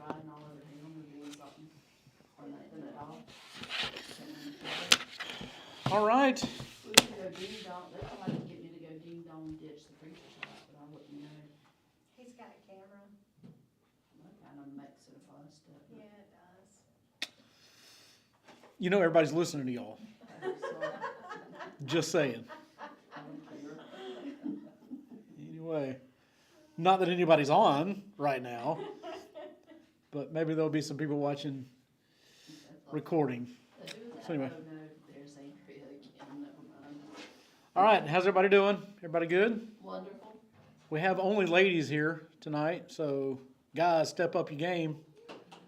riding all over him and doing something, or nothing at all. All right. We could go ding dong, they tried to get me to go ding dong ditch the preacher's house, but I wouldn't know. He's got a camera. That kind of makes it a fuss, doesn't Yeah, it? it does. You know everybody's listening to y'all. So, Just saying. I'm here. Anyway, not that anybody's on right now, but maybe there'll be some people watching recording. But who was that? So anyway. Oh, no, there's Andrea again, never mind. All right, how's everybody doing? Everybody good? Wonderful. We have only ladies here tonight, so guys, step up your game.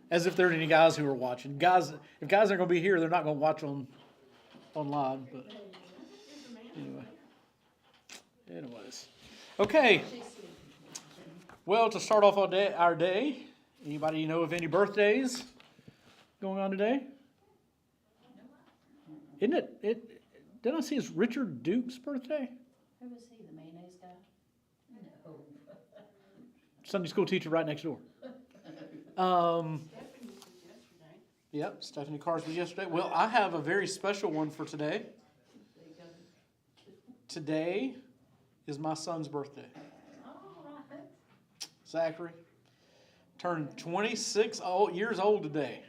As if there are any guys who are watching. Guys, if guys aren't going to be here, they're not going to watch online. But anyway, anyways, okay. Well, to start off our day, anybody know of any birthdays going on today? Isn't it? Didn't I see it's Richard Duke's birthday? Who was he, the mayonnaise guy? No. Sunday school teacher right next door. Yep, Stephanie Cars was yesterday. Well, I have a very special one for today. Today is my son's birthday. Zachary turned 26 years old today.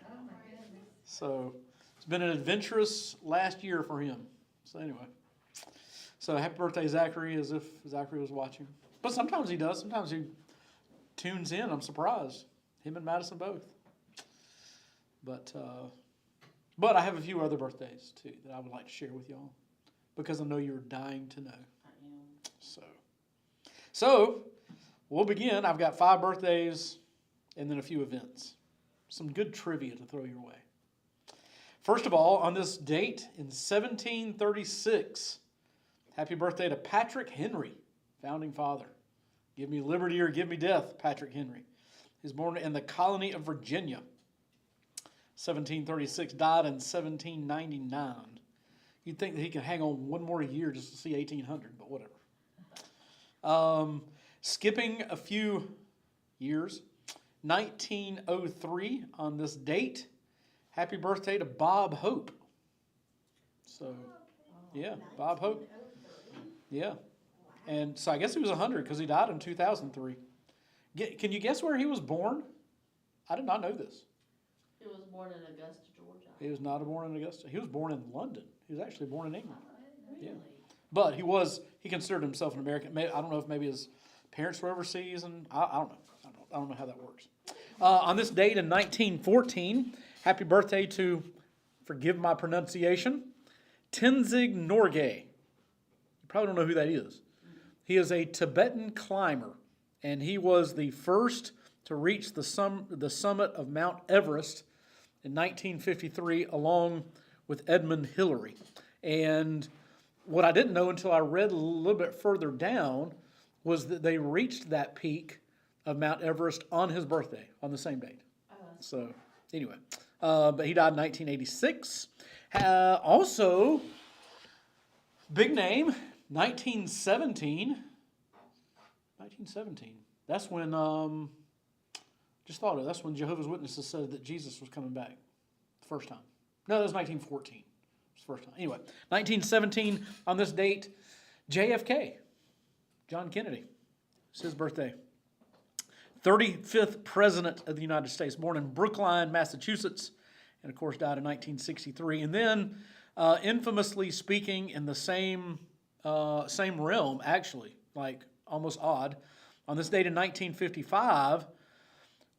So it's been an adventurous last year for him. So anyway, so happy birthday, Zachary, as if Zachary was watching. But sometimes he does. Sometimes he tunes in. I'm surprised. Him and Madison both. But I have a few other birthdays too that I would like to share with y'all because I know you're dying to know. I am. So we'll begin. I've got 5 birthdays and then a few events. Some good trivia to throw your way. First of all, on this date in 1736, happy birthday to Patrick Henry, founding father. Give me liberty or give me death, Patrick Henry. He was born in the colony of Virginia. 1736, died in 1799. You'd think that he could hang on one more year just to see 1800, but whatever. Skipping a few years, 1903 on this date, happy birthday to Bob Hope. So, yeah, Bob Hope. Yeah. And so I guess he was 100 because he died in 2003. Can you guess where he was born? I did not know this. He was born in Augusta, Georgia. He was not born in Augusta. He was born in London. He was actually born in England. Really? But he considered himself an American. I don't know if maybe his parents were overseas, and I don't know. I don't know how that works. On this date in 1914, happy birthday to, forgive my pronunciation, Tenzing Norgay. You probably don't know who that is. He is a Tibetan climber, and he was the first to reach the summit of Mount Everest in 1953, along with Edmund Hillary. And what I didn't know until I read a little bit further down was that they reached that peak of Mount Everest on his birthday, on the same date. So, anyway, but he died in 1986. Also, big name, 1917. 1917. That's when, just thought of it, that's when Jehovah's Witnesses said that Jesus was coming back the first time. No, that was 1914. It was the first time. Anyway, 1917, on this date, JFK, John Kennedy. It's his birthday. 35th President of the United States, born in Brookline, Massachusetts, and of course died in 1963. And then, infamously speaking, in the same realm, actually, like almost odd, on this date in 1955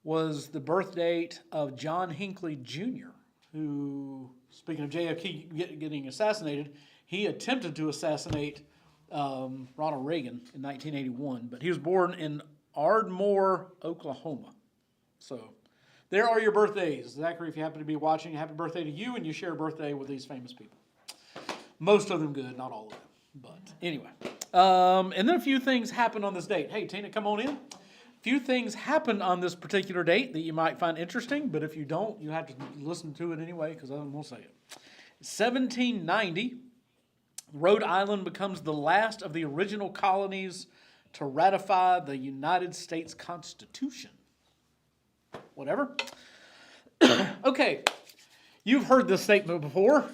was the birth date of John Hinckley Jr., who, speaking of JFK getting assassinated, he attempted to assassinate Ronald Reagan in 1981, but he was born in Ardmore, Oklahoma. So there are your birthdays. Zachary, if you happen to be watching, happy birthday to you, and you share a birthday with these famous people. Most of them good, not all of them. But anyway. And then a few things happened on this date. Hey, Tina, come on in. A few things happened on this particular date that you might find interesting, but if you don't, you have to listen to it anyway, because I'm going to say it. 1790, Rhode Island becomes the last of the original colonies to ratify the United States Constitution. whatever. Okay, you've heard this statement before.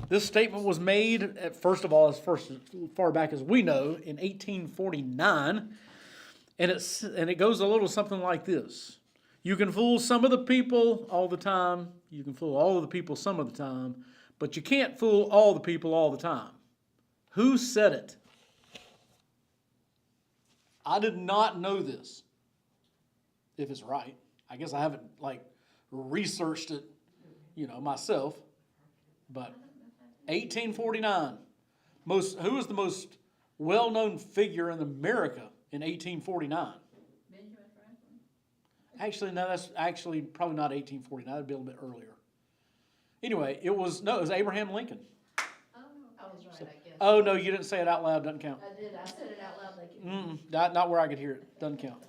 This statement was made, first of all, as far back as we know, in 1849, and it goes a little something like this. You can fool some of the people all the time, you can fool all of the people some of the time, but you can't fool all the people all the time. Who said it? I did not know this, if it's right. I guess I haven't, researched it, myself, but 1849. Who was the most well-known figure in America in 1849? Benjamin Franklin. Actually, no, that's actually probably not 1849. That'd be a little bit earlier. Anyway, it was Abraham Lincoln. Oh, I was right, I guess. Oh, no, you didn't say it out loud. Doesn't count. I did, I said it out loud like you. Not where I could hear it. Doesn't count.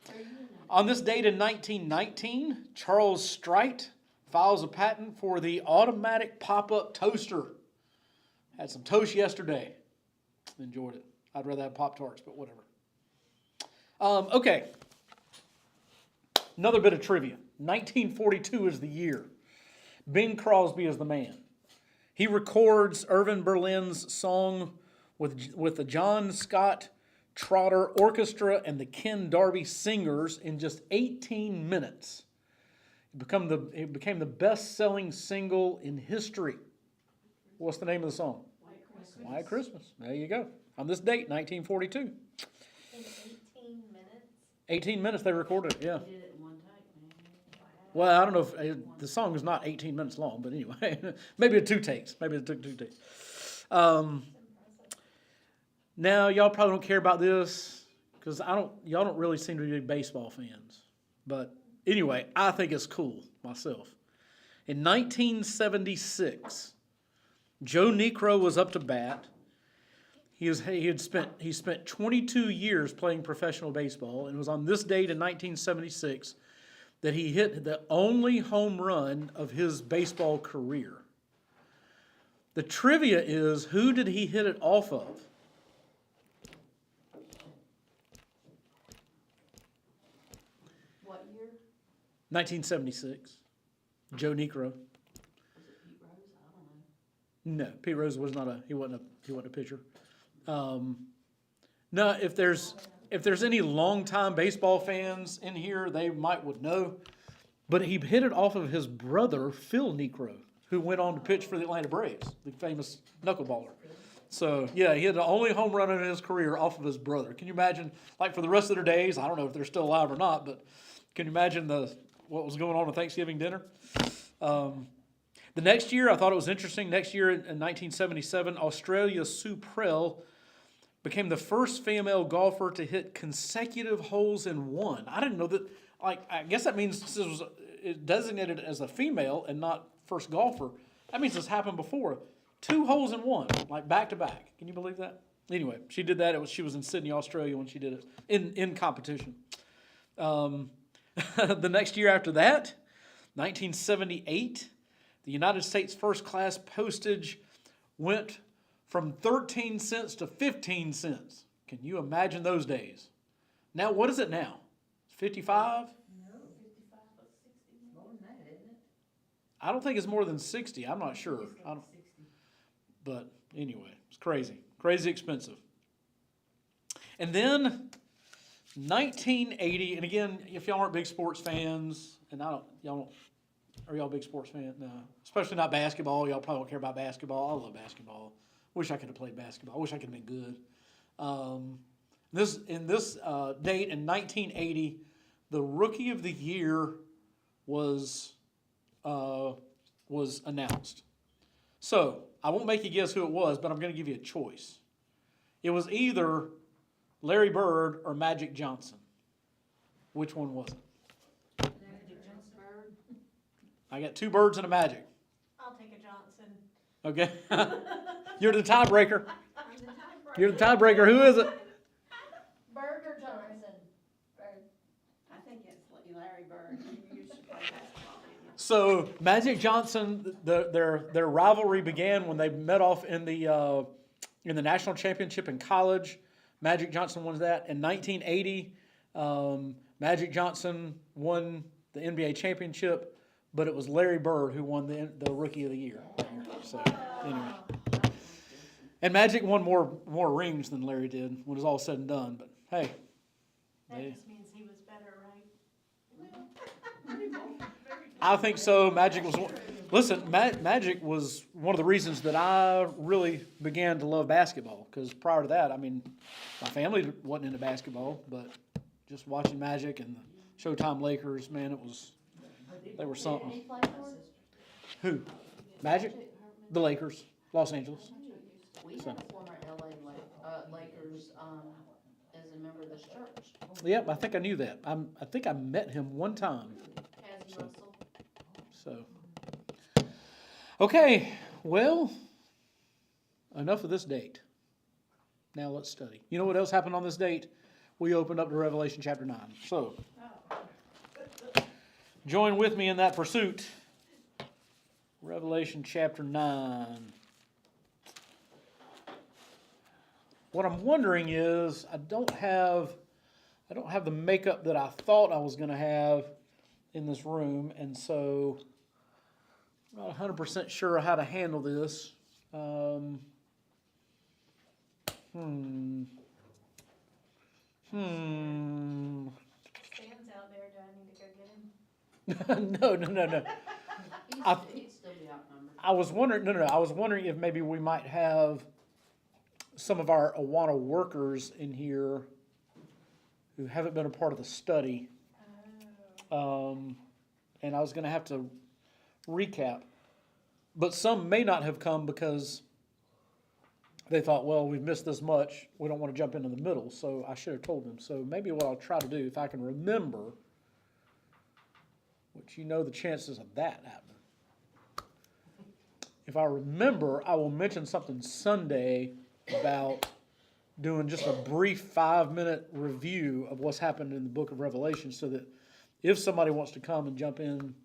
Are you in that? On this date in 1919, Charles Strite files a patent for the automatic pop-up toaster. Had some toast yesterday. Enjoyed it. I'd rather have Pop-Tarts, but whatever. Okay. Another bit of trivia. 1942 is the year. Bing Crosby is the man. He records Irving Berlin's song with the John Scott Trotter Orchestra and the Ken Darby Singers in just 18 minutes. It became the best-selling single in history. What's the name of the song? White Christmas. White Christmas. There you go. On this date, 1942. In 18 minutes? 18 minutes they recorded it, yeah. He did it in one take, man. Well, I don't know if the song is not 18 minutes long, but anyway, maybe it 2 takes. Maybe it took 2 takes. Now, y'all probably don't care about this because y'all don't really seem to be baseball fans. But anyway, I think it's cool myself. In 1976, Joe Niekro was up to bat. He spent 22 years playing professional baseball, and it was on this date in 1976 that he hit the only home run of his baseball career. The trivia is, who did he hit it off of? What year? 1976. Joe Niekro. Was it Pete Rose? I don't know. No, Pete Rose was not he wasn't a pitcher. No, if there's any longtime baseball fans in here, they would know. But he hit it off of his brother, Phil Niekro, who went on to pitch for the Atlanta Braves, the famous knuckleballer. So, yeah, he had the only home run in his career off of his brother. Can you imagine, for the rest of their days, I don't know if they're still alive or not, but can you imagine what was going on at Thanksgiving dinner? The next year, I thought it was interesting. Next year, in 1977, Australia Sue Prell became the first female golfer to hit consecutive holes in one. I didn't know that. I guess that means this was designated as a female and not first golfer. That means this happened before. 2 holes in one, back to back. Can you believe that? Anyway, she did that. She was in Sydney, Australia when she did it in competition. The next year after that, 1978, the United States first class postage went from 13 cents to 15 cents. Can you imagine those days? Now, what is it now? 55? No, 55 or 60, more than that, isn't it? I don't think it's more than 60. I'm not sure. It's like 60. But anyway, it's crazy. Crazy expensive. And then 1980, and again, if y'all aren't big sports fans, and are y'all big sports fans? No. Especially not basketball. Y'all probably don't care about basketball. I love basketball. Wish I could have played basketball. I wish I could have been good. This date in 1980, the Rookie of the Year was announced. So I won't make you guess who it was, but I'm going to give you a choice. It was either Larry Bird or Magic Johnson. Which one was it? Magic Johnson Bird. I got 2 birds and a Magic. I'll take a Johnson. Okay. You're the tiebreaker. I'm the tiebreaker. You're the tiebreaker. Who is it? Bird or Johnson? Bird. I think it's Larry Bird. You used to play basketball, didn't you? So Magic Johnson, their rivalry began when they met off in the national championship in college. Magic Johnson won that in 1980. Magic Johnson won the NBA championship, but it was Larry Bird who won the Rookie of the Year. So anyway, and Magic won more rings than Larry did when it was all said and done. But hey, That Yeah. just means he was better, right? I think so. Magic was one. Listen, Magic was one of the reasons that I really began to love basketball. Because prior to that, I mean, my family wasn't into basketball, but just watching Magic and the Showtime Lakers, man, they were something. He played for us? Who? Magic? The Lakers, Los Angeles. We had a former Lakers, as a member of this church, Yep, I think I knew that. I think I met him one time. Cassie Russell. So, okay, well, enough of this date. Now let's study. You know what else happened on this date? We opened up to Revelation chapter 9. So, join with me in that pursuit. Revelation chapter 9. What I'm wondering is, I don't have the makeup that I thought I was going to have in this room, and so I'm not 100% sure how to handle this. Sam's out there, do I need to go get him? No. He'd still be outnumbered. I was wondering, I was wondering if maybe we might have some of our Awana workers in here who haven't been a part of the study. And I was going to have to recap. But some may not have come because they thought, well, we've missed this much. We don't want to jump into the middle. So I should have told them. So maybe what I'll try to do, if I can remember, which you know the chances of that happening. If I remember, I will mention something Sunday about doing just a brief 5-minute review of what's happened in the book of Revelation so that if somebody wants to come and jump in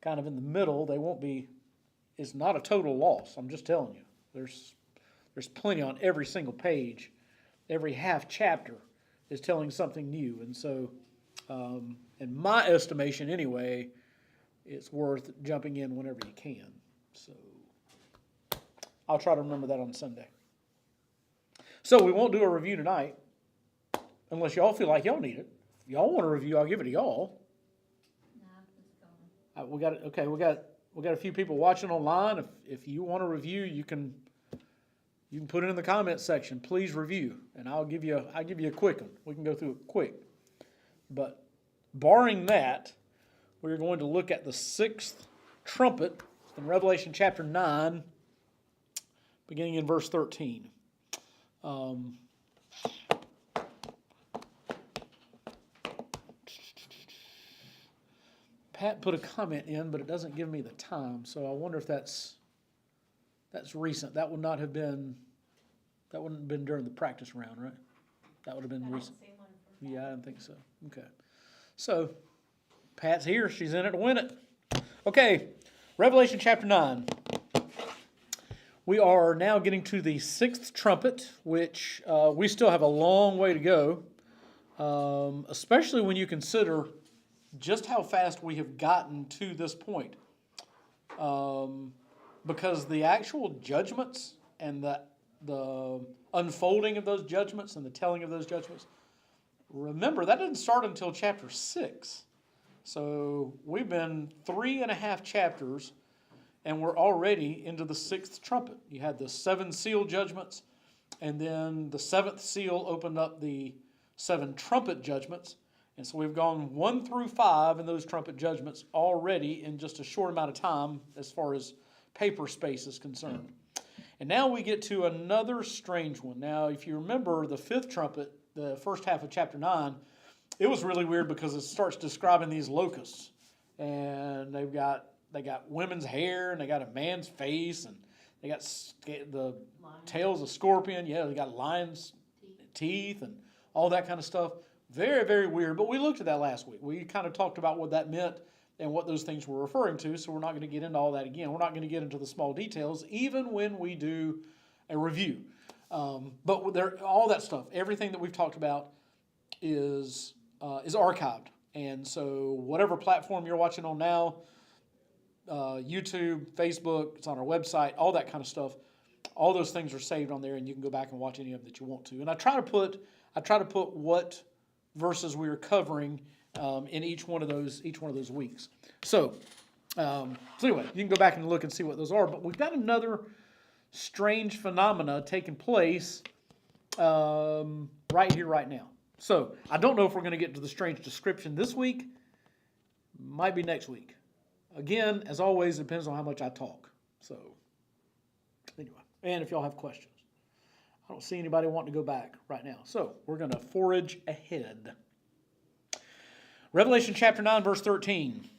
kind of in the middle, they won't be, it's not a total loss. I'm just telling you. There's plenty on every single page. Every half chapter is telling something new. And so, in my estimation anyway, it's worth jumping in whenever you can. So, I'll try to remember that on Sunday. So we won't do a review tonight, unless y'all feel like y'all need it. If y'all want a review, I'll give it to y'all. We got a few people watching online. If you want a review, you can put it in the comments section. Please review, and I'll give you a quick one. We can go through it quick. But barring that, we're going to look at the 6th trumpet in Revelation chapter 9, beginning in verse 13. Pat put a comment in, but it doesn't give me the time, so I wonder if that's recent. That wouldn't have been during the practice round, right? That would have been recent. I don't see one from Yeah, I didn't think so. Okay. So, Pat's here. She's in it to win it. Okay, Revelation chapter 9. We are now getting to the 6th trumpet, which we still have a long way to go, especially when you consider just how fast we have gotten to this point. Because the actual judgments and the unfolding of those judgments and the telling of those judgments, remember, that didn't start until chapter 6. So we've been 3.5 chapters, and we're already into the 6th trumpet. You had the 7 seal judgments, and then the 7th seal opened up the 7 trumpet judgments. And so we've gone 1 through 5 in those trumpet judgments already in just a short amount of time as far as paper space is concerned. And now we get to another strange one. Now, if you remember the 5th trumpet, the first half of chapter 9, it was really weird because it starts describing these locusts. And they got women's hair, and they got a man's face, and they got the tails of scorpion. Yeah, they got lion's teeth and all that kind of stuff. Very, very weird. But we looked at that last week. We kind of talked about what that meant and what those things were referring to, so we're not going to get into all that again. We're not going to get into the small details, even when we do a review. But all that stuff, everything that we've talked about is archived And so whatever platform you're watching on now, YouTube, Facebook, it's on our website, all that kind of stuff. All those things are saved on there, and you can go back and watch any of them that you want to. And I try to put what verses we are covering in each one of those weeks. So anyway, you can go back and look and see what those are. But we've got another strange phenomena taking place right here, right now. So I don't know if we're going to get to the strange description this week. Might be next week. Again, as always, it depends on how much I talk. So anyway, and if y'all have questions. I don't see anybody wanting to go back right now. So we're going to forage ahead. Revelation chapter 9, verse 13.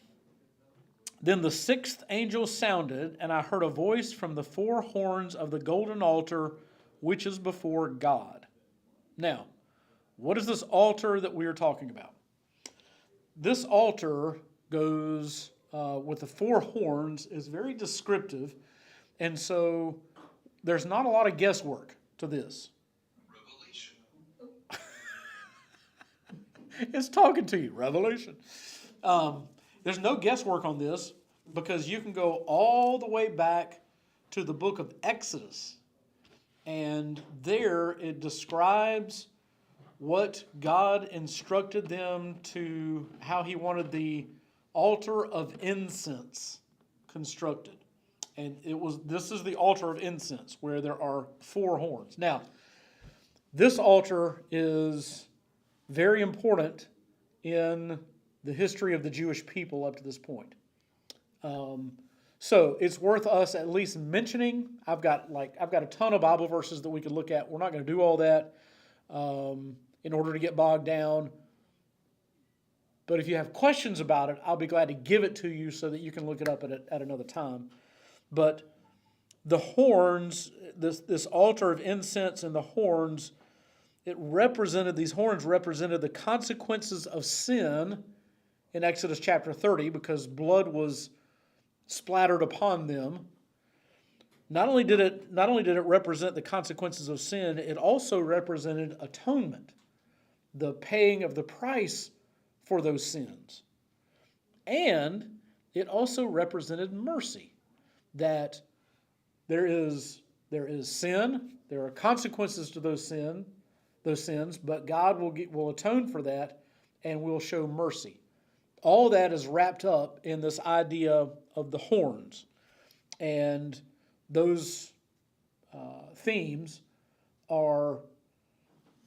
Then the sixth angel sounded, and I heard a voice from the four horns of the golden altar, which is before God. Now, what is this altar that we are talking about? This altar goes with the four horns, is very descriptive, and so there's not a lot of guesswork to this. Revelation. It's talking to you, Revelation. There's no guesswork on this because you can go all the way back to the book of Exodus, and there it describes what God instructed them to, how he wanted the altar of incense constructed. And this is the altar of incense where there are four horns. Now, this altar is very important in the history of the Jewish people up to this point. So it's worth us at least mentioning. I've got a ton of Bible verses that we could look at. We're not going to do all that in order to get bogged down. But if you have questions about it, I'll be glad to give it to you so that you can look it up at another time. But the horns, this altar of incense and the horns, these horns represented the consequences of sin in Exodus chapter 30 because blood was splattered upon them. Not only did it represent the consequences of sin, it also represented atonement, the paying of the price for those sins. And it also represented mercy, that there is sin, there are consequences to those sins, but God will atone for that and will show mercy. All that is wrapped up in this idea of the horns, and those themes are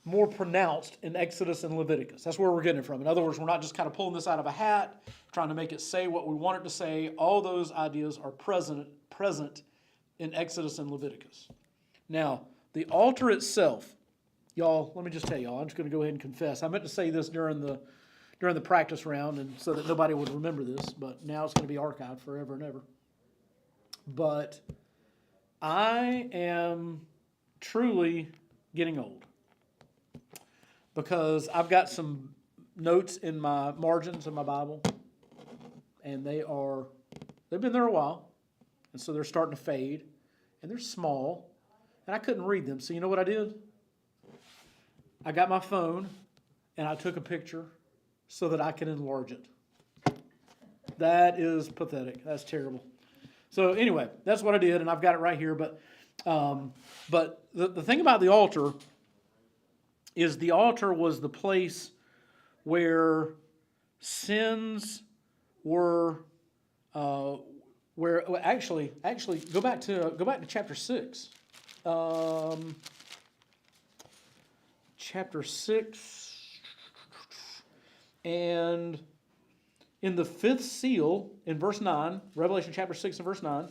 more pronounced in Exodus and Leviticus. That's where we're getting it from. In other words, we're not just kind of pulling this out of a hat, trying to make it say what we want it to say. All those ideas are present in Exodus and Leviticus. Now, the altar itself, y'all, let me just tell y'all, I'm just going to go ahead and confess. I meant to say this during the practice round, and so that nobody would remember this, but now it's going to be archived forever and ever. But I am truly getting old, because I've got some notes in my margins of my Bible, and they've been there a while, and so they're starting to fade, and they're small, and I couldn't read them. So you know what I did? I got my phone, and I took a picture so that I can enlarge it. That is pathetic. That's terrible. So anyway, that's what I did, and I've got it right here. But the thing about the altar is the altar was the place where sins were. Actually, go back to chapter 6. Chapter 6, and in the fifth seal, in verse 9, Revelation chapter 6 and verse 9,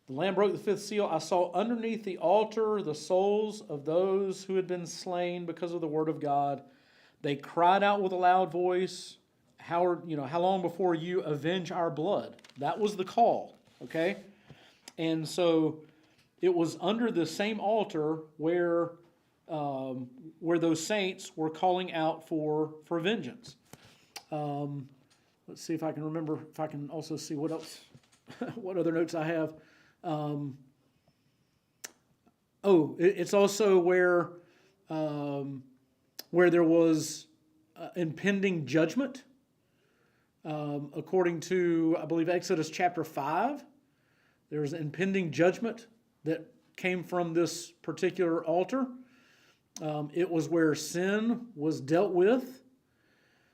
the Lamb broke the fifth seal. I saw underneath the altar the souls of those who had been slain because of the word of God. They cried out with a loud voice, how long before you avenge our blood? That was the call, okay? And so it was under the same altar where those saints were calling out for vengeance. Let's see if I can remember, if I can also see what else, what other notes I have. It's also where there was impending judgment. According to, I believe, Exodus chapter 5, there's impending judgment that came from this particular altar. It was where sin was dealt with.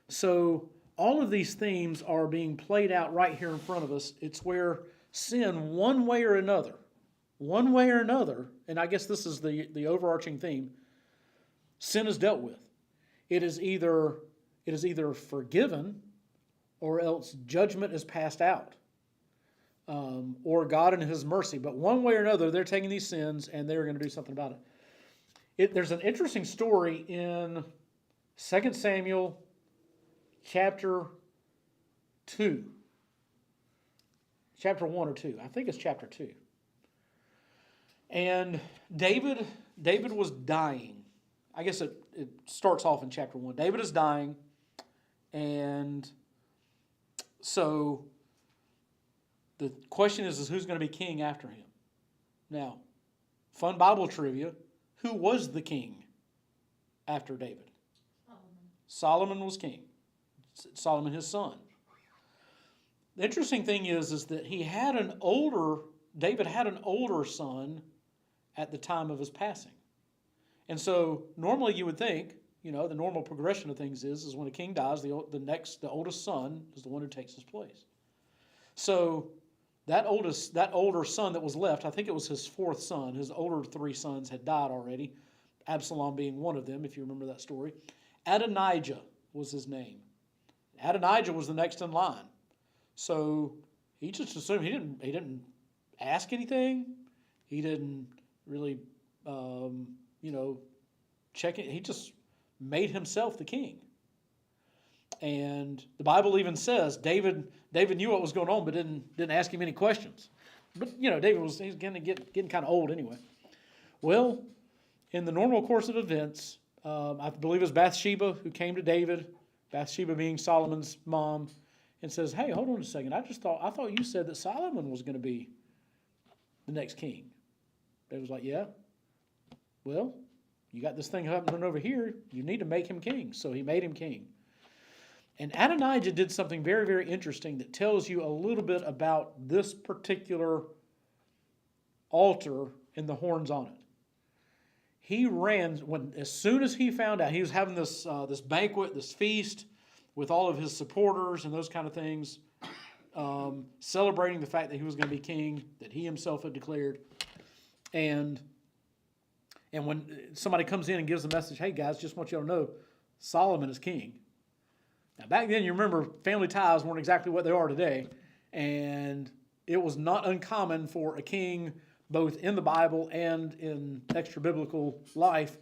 So all of these themes are being played out right here in front of us. It's where sin, one way or another, and I guess this is the overarching theme, sin is dealt with. It is either forgiven, or else judgment is passed out, or God in His mercy. But one way or another, they're taking these sins and they're going to do something about it. There's an interesting story in 2 Samuel chapter 2. Chapter 1 or 2. I think it's chapter 2. And David was dying. I guess it starts off in chapter 1. David is dying, and so the question is who's going to be king after him? Now, fun Bible trivia, who was the king after David? Solomon was king. Solomon, his son. The interesting thing is that David had an older son at the time of his passing. And so normally you would think, the normal progression of things is when a king dies, the oldest son is the one who takes his place. So that older son that was left, I think it was his fourth son. His older three sons had died already, Absalom being one of them, if you remember that story. Adonijah was his name. Adonijah was the next in line. So he just assumed he didn't ask anything. He didn't really, check it. He just made himself the king. And the Bible even says David knew what was going on, but didn't ask him any questions. But David he's getting kind of old anyway. Well, in the normal course of events, I believe it was Bathsheba who came to David, Bathsheba being Solomon's mom, and says, "Hey, hold on a second. I thought you said that Solomon was going to be the next king." David was like, "Yeah. Well, you got this thing happening over here. You need to make him king." So he made him king. And Adonijah did something very, very interesting that tells you a little bit about this particular altar and the horns on it. He ran as soon as he found out he was having this banquet, this feast with all of his supporters and those kind of things, celebrating the fact that he was going to be king, that he himself had declared. And when somebody comes in and gives a message, "Hey guys, just want you to know, Solomon is king." Now back then, you remember, family ties weren't exactly what they are today, and it was not uncommon for a king, both in the Bible and in extra-biblical life,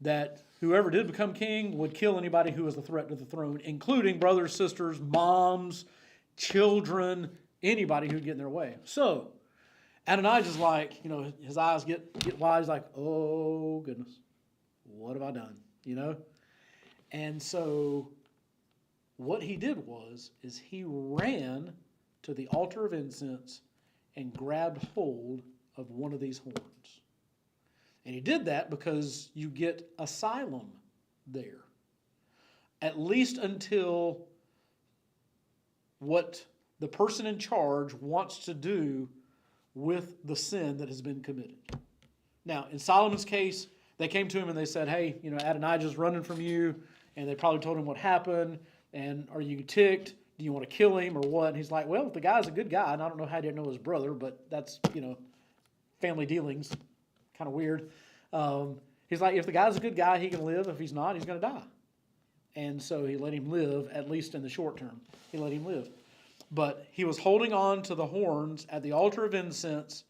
that whoever did become king would kill anybody who was a threat to the throne, including brothers, sisters, moms, children, anybody who'd get in their way. So Adonijah's like, his eyes get wide. He's like, "Oh goodness, what have I done?" And so what he did is he ran to the altar of incense and grabbed hold of one of these horns. And he did that because you get asylum there, at least until what the person in charge wants to do with the sin that has been committed. Now, in Solomon's case, they came to him and they said, "Hey, Adonijah's running from you," and they probably told him what happened. And are you ticked? Do you want to kill him or what? And he's like, "Well, if the guy's a good guy," and I don't know how he didn't know his brother, but that's, family dealings, kind of weird. He's like, if the guy's a good guy, he can live. If he's not, he's going to die. And so he let him live, at least in the short term. He let him live. But he was holding on to the horns at the altar of incense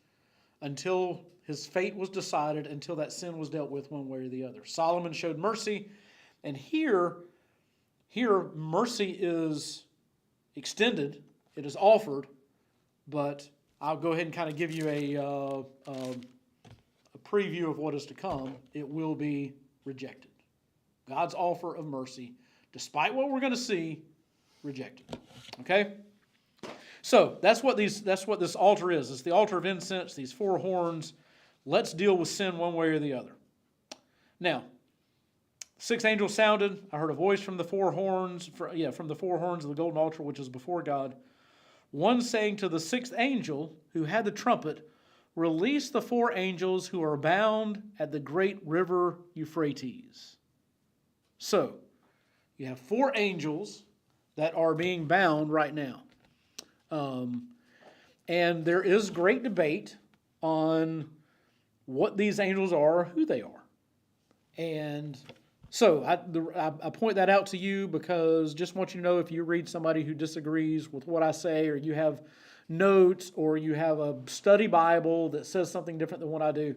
until his fate was decided, until that sin was dealt with one way or the other. Solomon showed mercy, and here mercy is extended, it is offered, but I'll go ahead and kind of give you a preview of what is to come. It will be rejected. God's offer of mercy, despite what we're going to see, rejected. Okay? So that's what this altar is. It's the altar of incense, these four horns. Let's deal with sin one way or the other. Now, Sixth angel sounded. I heard a voice from the four horns, from the four horns of the golden altar, which is before God. One saying to the sixth angel who had the trumpet, release the four angels who are bound at the great river Euphrates. So, you have four angels that are being bound right now. And there is great debate on what these angels are, who they are. And so I point that out to you because just want you to know if you read somebody who disagrees with what I say, or you have notes, or you have a study Bible that says something different than what I do,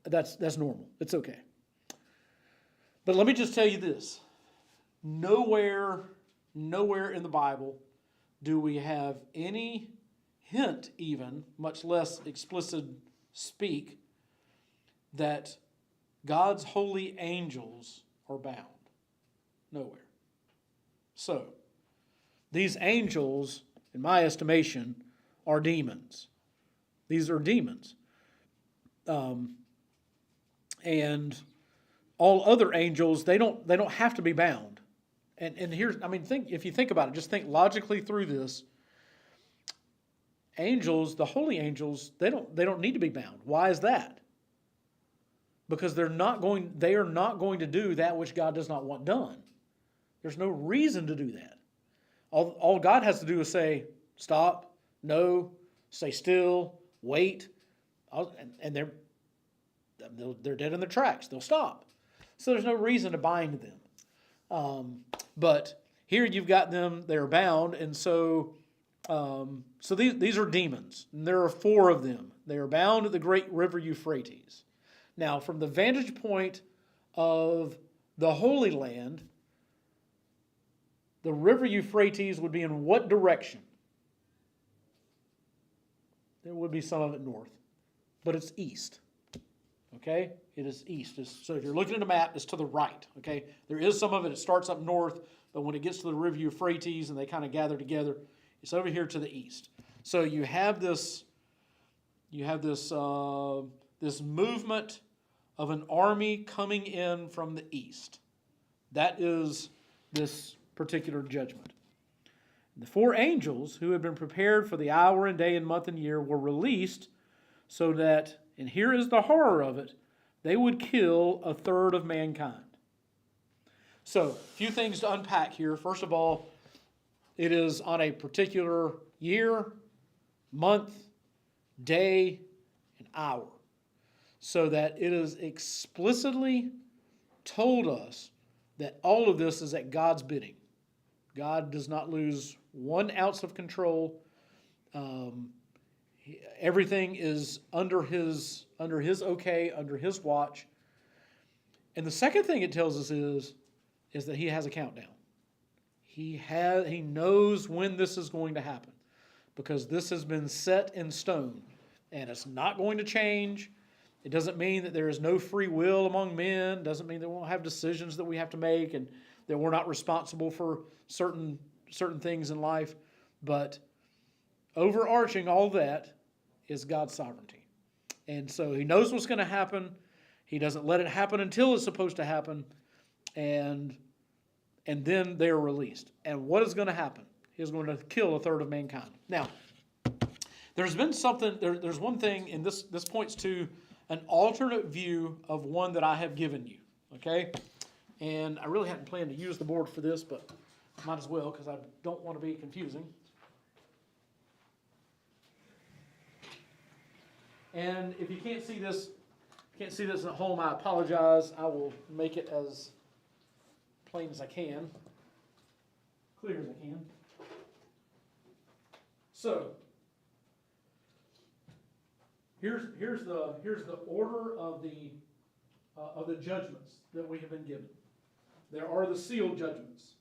that's normal. It's okay. But let me just tell you this. Nowhere in the Bible do we have any hint even, much less explicit speak, that God's holy angels are bound. Nowhere. So, these angels, in my estimation, are demons. These are demons. And all other angels, they don't have to be bound. And here's, if you think about it, just think logically through this. Angels, the holy angels, they don't need to be bound. Why is that? Because they are not going to do that which God does not want done. There's no reason to do that. All God has to do is say, stop, no, stay still, wait, and they're dead in their tracks. They'll stop. So there's no reason to bind them. But here you've got them, they're bound, and so these are demons. And there are four of them. They are bound at the great river Euphrates. Now, from the vantage point of the Holy Land, the river Euphrates would be in what direction? There would be some of it north, but it's east. Okay? It is east. So if you're looking at a map, it's to the right. Okay? There is some of it, it starts up north, but when it gets to the river Euphrates and they kind of gather together, it's over here to the east. So you have this movement of an army coming in from the east. That is this particular judgment. The four angels who had been prepared for the hour and day and month and year were released so that, and here is the horror of it, they would kill a third of mankind. So, a few things to unpack here. First of all, it is on a particular year, month, day, and hour. So that it is explicitly told us that all of this is at God's bidding. God does not lose 1 ounce of control. Everything is under his okay, under his watch. And the second thing it tells us is that he has a countdown. He knows when this is going to happen, because this has been set in stone and it's not going to change. It doesn't mean that there is no free will among men. It doesn't mean that we won't have decisions that we have to make and that we're not responsible for certain things in life. But overarching all that is God's sovereignty. And so he knows what's going to happen. He doesn't let it happen until it's supposed to happen. And then they are released. And what is going to happen? He's going to kill a third of mankind. Now, there's been something, there's one thing, and this points to an alternate view of one that I have given you, okay? And I really hadn't planned to use the board for this, but might as well, because I don't want to be confusing. And if you can't see this at home, I apologize. I will make it as plain as I can, clear as I can. So, here's the order of the judgments that we have been given. There are the sealed judgments,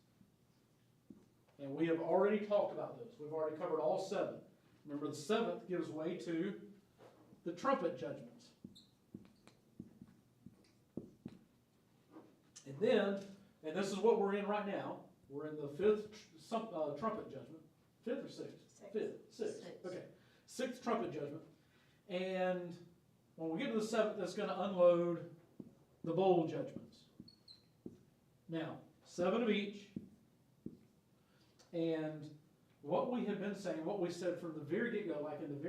and we have already talked about those. We've already covered all 7. Remember, the 7th gives way to the trumpet judgments, and this is what we're in right now. We're in the 5th trumpet judgment. 5th or 6th? 5th. 6th. Okay. 6th trumpet judgment. And when we get to the 7th, it's going to unload the bowl judgments. Now, 7 of each. And what we have been saying, what we said from the very get-go, like in the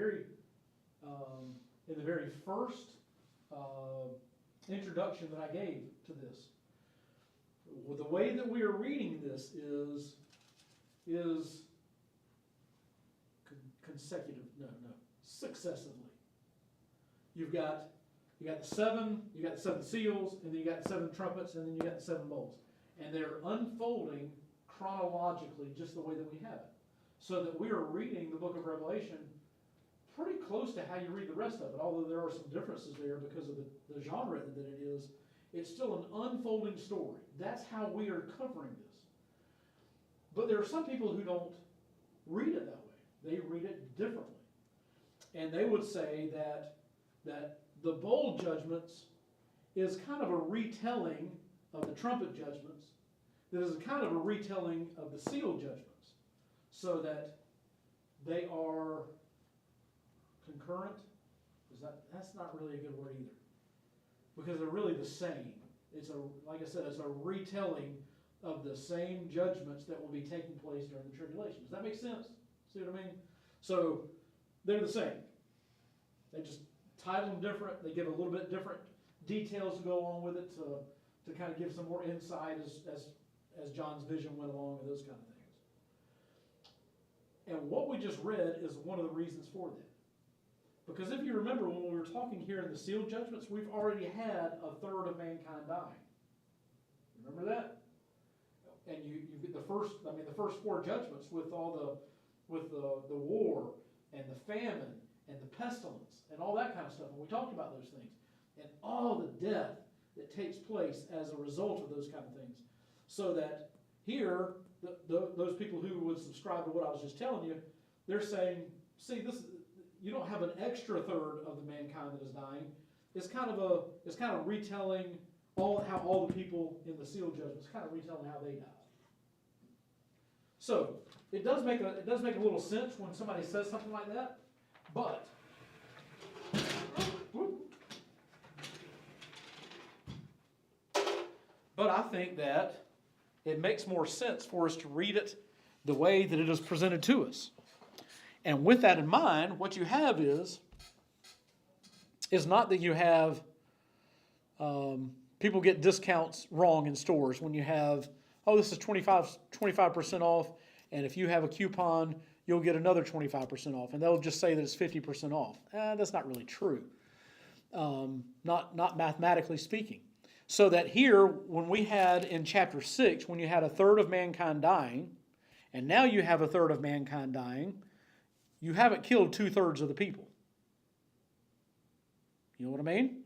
very first introduction that I gave to this, well, the way that we are reading this is consecutive. No, successively. You've got the 7 seals, and then you got the 7 trumpets, and then you got the 7 bowls, and they're unfolding chronologically, just the way that we have it, so that we are reading the book of Revelation pretty close to how you read the rest of it. Although there are some differences there because of the genre that it is, it's still an unfolding story. That's how we are covering this. But there are some people who don't read it that way. They read it differently, and they would say that the bowl judgments is kind of a retelling of the trumpet judgments. That is kind of a retelling of the seal judgments, so that they are concurrent. That's not really a good word either, because they're really the same. Like I said, it's a retelling of the same judgments that will be taking place during the tribulation. Does that make sense? See what I mean? So they're the same. They just title them different. They give a little bit different details to go along with it to kind of give some more insight as John's vision went along and those kind of things. And what we just read is one of the reasons for that. Because if you remember, when we were talking here in the seal judgments, we've already had a third of mankind dying. Remember that? And you get the first 4 judgments with all the war and the famine and the pestilence and all that kind of stuff. And we talked about those things. And all the death that takes place as a result of those kind of things. So that here, those people who would subscribe to what I was just telling you, they're saying, see, you don't have an extra third of the mankind that is dying. It's kind of retelling how all the people in the seal judgments, kind of retelling how they died. So it does make a little sense when somebody says something like that, but I think that it makes more sense for us to read it the way that it is presented to us. And with that in mind, what you have is not that you have people get discounts wrong in stores when you have, this is 25% off, and if you have a coupon, you'll get another 25% off, and they'll just say that it's 50% off. That's not really true, not mathematically speaking. So that here, when we had in chapter 6, when you had a third of mankind dying, and now you have a third of mankind dying, you haven't killed 2/3 of the people. You know what I mean?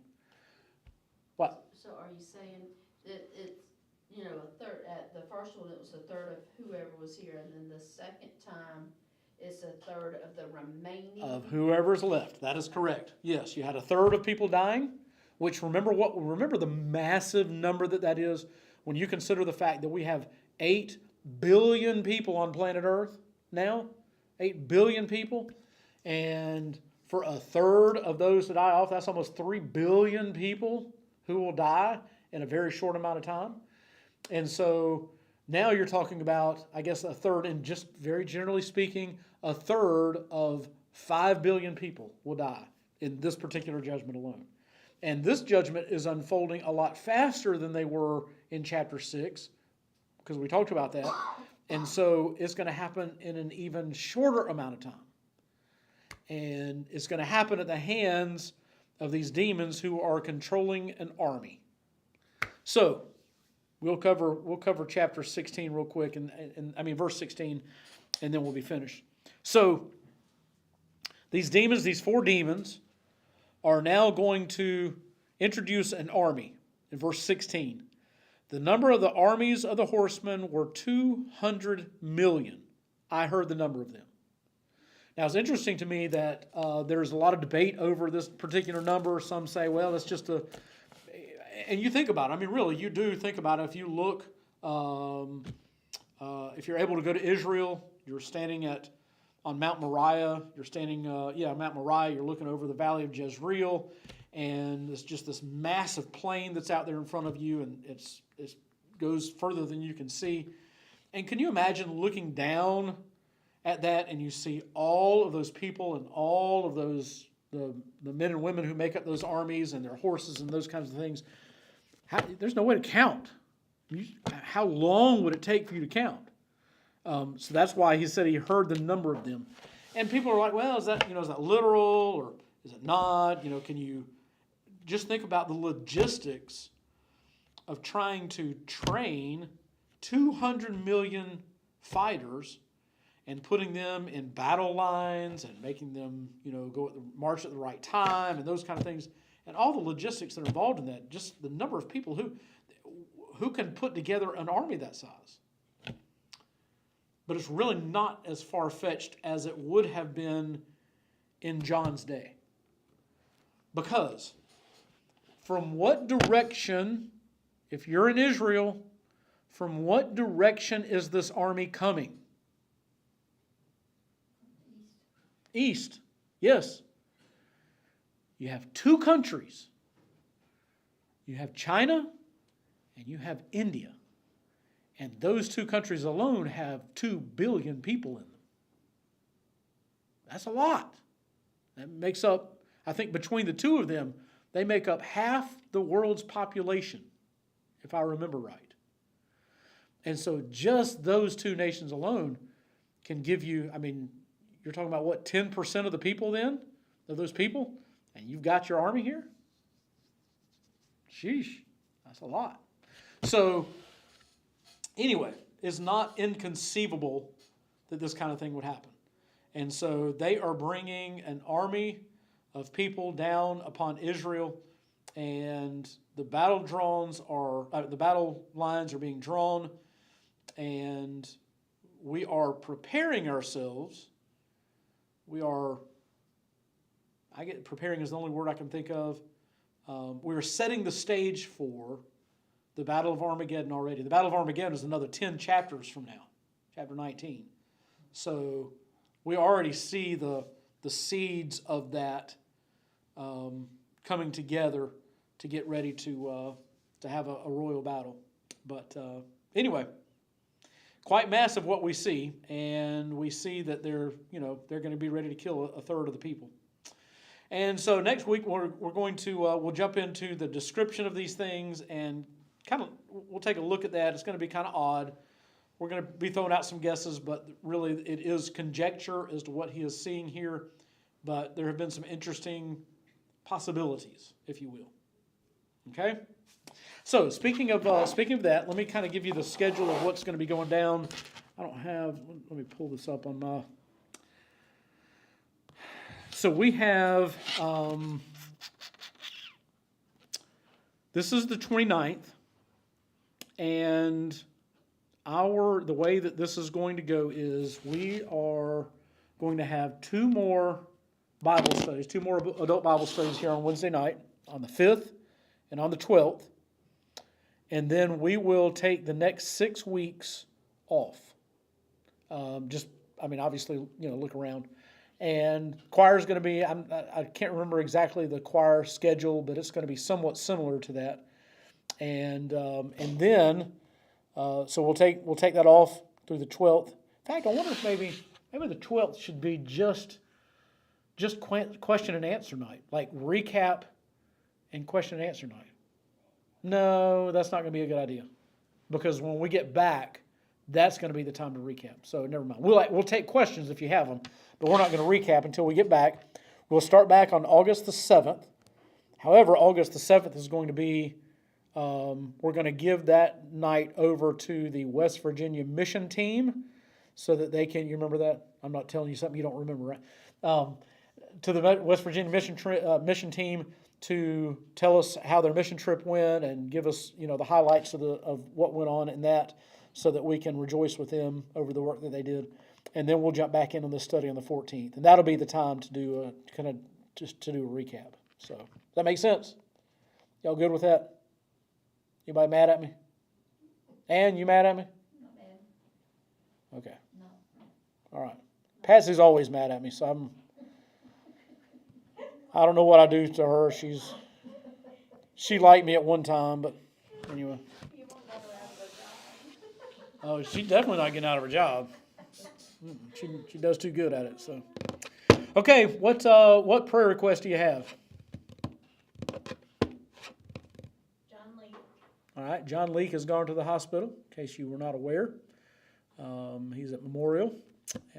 What? So are you saying that it's, a third, at the first one it was a third of whoever was here, and then the second time it's a third of the remaining? Of whoever's left. That is correct. Yes, you had a third of people dying, which remember the massive number that is when you consider the fact that we have 8 billion people on planet Earth now. 8 billion people. And for a third of those to die off, that's almost 3 billion people who will die in a very short amount of time. And so now you're talking about, I guess, a third, and just very generally speaking, a third of 5 billion people will die in this particular judgment alone. And this judgment is unfolding a lot faster than they were in chapter 6, because we talked about that. And so it's going to happen in an even shorter amount of time. And it's going to happen at the hands of these demons who are controlling an army. So we'll cover chapter 16 real quick, verse 16, and then we'll be finished. So these demons, these 4 demons, are now going to introduce an army. In verse 16, the number of the armies of the horsemen were 200 million. I heard the number of them. Now, it's interesting to me that there's a lot of debate over this particular number. Some say, well, it's just and you think about it. Really, you do think about it. If you look, if you're able to go to Israel, you're standing on Mount Moriah. You're standing, Mount Moriah. You're looking over the valley of Jezreel, and it's just this massive plain that's out there in front of you, and it goes further than you can see. And can you imagine looking down at that, and you see all of those people and all of those the men and women who make up those armies and their horses and those kinds of things? There's no way to count. How long would it take for you to count? So that's why he said he heard the number of them. And people are like, well, is that literal or is it not? Can you just think about the logistics of trying to train 200 million fighters and putting them in battle lines and making them, march at the right time and those kind of things, and all the logistics that are involved in that. Just the number of people who can put together an army that size. But it's really not as far-fetched as it would have been in John's day. Because from what direction, if you're in Israel, from what direction is this army coming? East. Yes. You have two countries. You have China and you have India. And those two countries alone have 2 billion people in them. That's a lot. That makes up, I think between the two of them, they make up half the world's population, if I remember right. And so just those two nations alone can give you, you're talking about what, 10% of the people then, of those people? And you've got your army here? Sheesh, that's a lot. So, anyway, it's not inconceivable that this kind of thing would happen. And so they are bringing an army of people down upon Israel, and the battle lines are being drawn, and we are preparing ourselves. Preparing is the only word I can think of. We're setting the stage for the Battle of Armageddon already. The Battle of Armageddon is another 10 chapters from now, chapter 19. So we already see the seeds of that coming together to get ready to have a royal battle. But anyway, quite massive what we see, and we see that they're going to be ready to kill a third of the people. And so next week we're going to we'll jump into the description of these things, and we'll take a look at that. It's going to be kind of odd. We're going to be throwing out some guesses, but really it is conjecture as to what he is seeing here. But there have been some interesting possibilities, if you will. Okay? So speaking of that, let me kind of give you the schedule of what's going to be going down. Let me pull this up on my... So we have, this is the 29th, and the way that this is going to go is we are going to have 2 more Bible studies, 2 more adult Bible studies here on Wednesday night, on the 5th and on the 12th, and then we will take the next 6 weeks off. Obviously, look around. And choir is going to be, I can't remember exactly the choir schedule, but it's going to be somewhat similar to that. And then, so we'll take that off through the 12th. In fact, I wonder if maybe the 12th should be just question and answer night, like recap and question and answer night. No, that's not going to be a good idea, because when we get back, that's going to be the time to recap. So never mind. We'll take questions if you have them, but we're not going to recap until we get back. We'll start back on August the 7th. However, August the 7th is going to be, we're going to give that night over to the West Virginia mission team so that they can, you remember that? I'm not telling you something you don't remember, right? To the West Virginia mission team to tell us how their mission trip went and give us, the highlights of what went on in that, so that we can rejoice with them over the work that they did. And then we'll jump back in on this study on the 14th. And that'll be the time to do a recap. So, does that make sense? Y'all good with that? Anybody mad at me? Ann, you mad at me? Not bad. Okay. No. All right. Patsy's always mad at me, so I don't know what I do to her. She's She liked me at one time, but anyway. You won't let her out of a job. Oh, she's definitely not getting out of her job. She does too good at it. So, okay, what prayer request do you have? John Lee. All right, John Leake has gone to the hospital. In case you were not aware, he's at Memorial.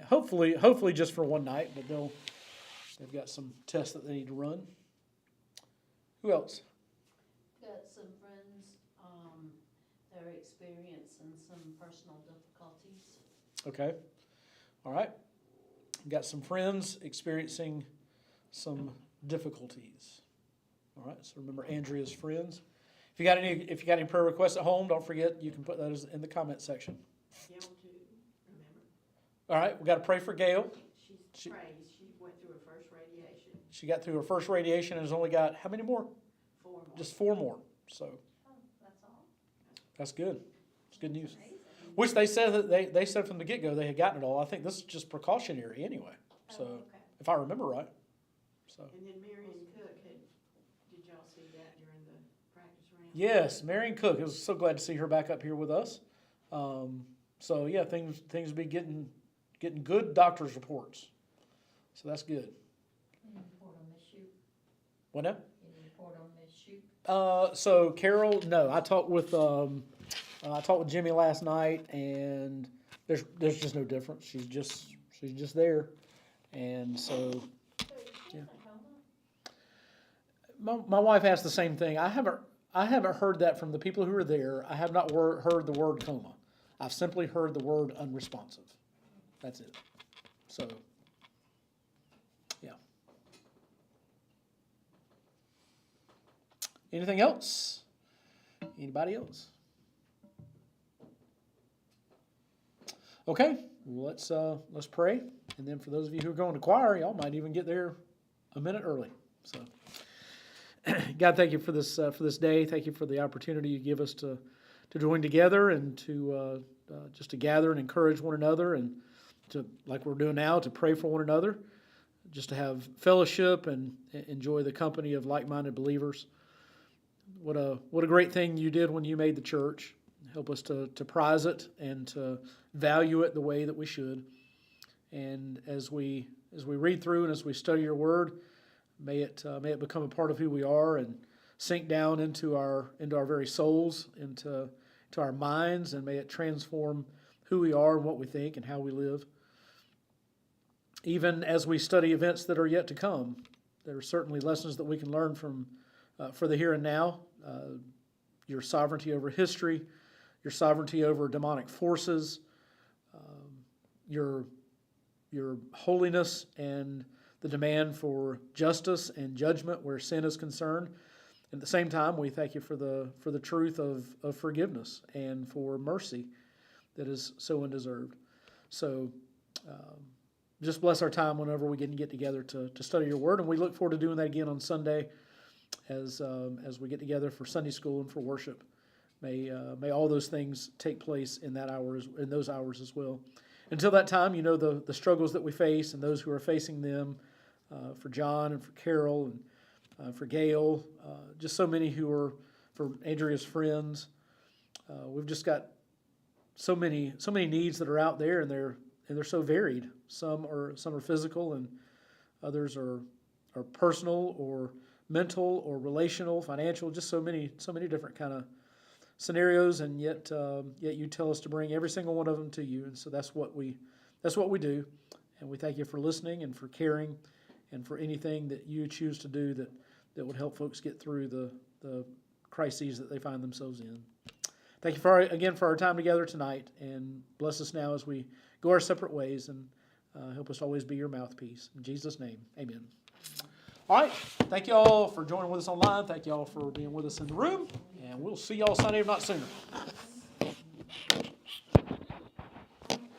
Hopefully just for one night, but they've got some tests that they need to run. Who else? Got some friends, that are experiencing some personal difficulties. Okay. All right. Got some friends experiencing some difficulties. All right. So remember Andrea's friends. If you got any prayer requests at home, don't forget you can put those in the comment section. Gail too, remember? All right. We got to pray for Gail. She prayed, she went through her first radiation, She got through her first radiation and has only got how many more? 4 more. Just 4 more. So Oh, that's all. that's good. It's good news. Amazing. Which they said that they said from the get go they had gotten it all. I think this is just precautionary anyway. So Oh, okay. if I remember right. So And then Marion Cook did y'all see that during the practice round? yes, Marion Cook. I was so glad to see her back up here with us. So yeah, things be getting good doctor's reports. So that's good. Any report on this shoot? What now? Any report on this shoot? So Carol, no, I talked with Jimmy last night, and there's just no difference. She's just there, and so So is she in a coma? my wife asked the same thing. I haven't heard that from the people who are there. I have not heard the word coma. I've simply heard the word unresponsive. That's it. So yeah. Anything else? Anybody else? Okay, well, let's pray, and then for those of you who are going to choir, y'all might even get there a minute early. So, God, thank you for this day. Thank you for the opportunity you give us to join together and to just to gather and encourage one another, and to, like we're doing now, to pray for one another, just to have fellowship and enjoy the company of like-minded believers. What a great thing you did when you made the church. Help us to prize it and to value it the way that we should. And as we read through and as we study your word, may it become a part of who we are and sink down into our very souls, into our minds, and may it transform who we are and what we think and how we live. Even as we study events that are yet to come, there are certainly lessons that we can learn from for the here and now. Your sovereignty over history, your sovereignty over demonic forces, your holiness and the demand for justice and judgment where sin is concerned. At the same time, we thank you for the truth of forgiveness and for mercy that is so undeserved. So just bless our time whenever we get together to study your word, and we look forward to doing that again on Sunday as we get together for Sunday school and for worship. May all those things take place in those hours as well. Until that time, you know the struggles that we face and those who are facing them, for John and for Carol and for Gail, just so many who are for Andrea's friends. We've just got so many needs that are out there, and they're so varied. Some are physical, and others are personal or mental or relational, financial. Just so many different kind of scenarios, and yet you tell us to bring every single one of them to you, and so that's what we do, and we thank you for listening and for caring, and for anything that you choose to do that would help folks get through the crises that they find themselves in. Thank you again for our time together tonight, and bless us now as we go our separate ways, and help us always be your mouthpiece. In Jesus' name, amen. All right. Thank you all for joining with us online. Thank you all for being with us in the room. And we'll see y'all Sunday, if not sooner.